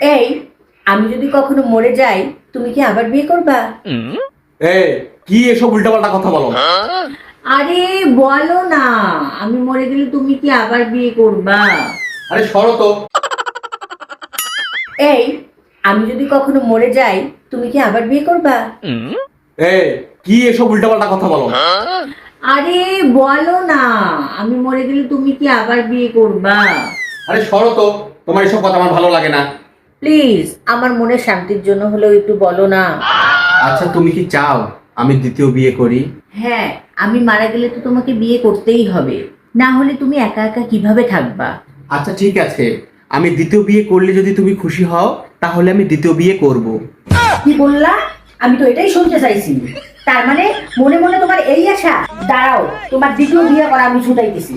এই, আমি যদি কখনো মরে যাই তুমি কি আবার বিয়ে করবা? এই কি এসব উল্টাপাল্টা কথা বলো? আরে বলো না, আমি মরে গেলে তুমি কি আবার বিয়ে করবা? আরে সরো তো। এই, আমি যদি কখনো মরে যাই তুমি কি আবার বিয়ে করবা? এই কি এসব উল্টাপাল্টা কথা বলো? আরে বলো না, আমি মরে গেলে তুমি কি আবার বিয়ে করবা? আরে সরো তো, তোমার এসব কথা আমার ভালো লাগে না। প্লিজ, আমার মনের শান্তির জন্য হলেও একটু বলো না। আচ্ছা তুমি কি চাও আমি দ্বিতীয় বিয়ে করি? হ্যাঁ, আমি মারা গেলে তো তোমাকে বিয়ে করতেই হবে, না হলে তুমি একা একা কিভাবে থাকবা? আচ্ছা ঠিক আছে, আমি দ্বিতীয় বিয়ে করলে যদি তুমি খুশি হও তাহলে আমি দ্বিতীয় বিয়ে করব। কি বললা? আমি তো এটাই শুনতে চাইছি। তার মানে মনে মনে তোমার এই আশা? দাঁড়াও, তোমার দ্বিতীয় বিয়ে করা আমি ছুটাইতেছি।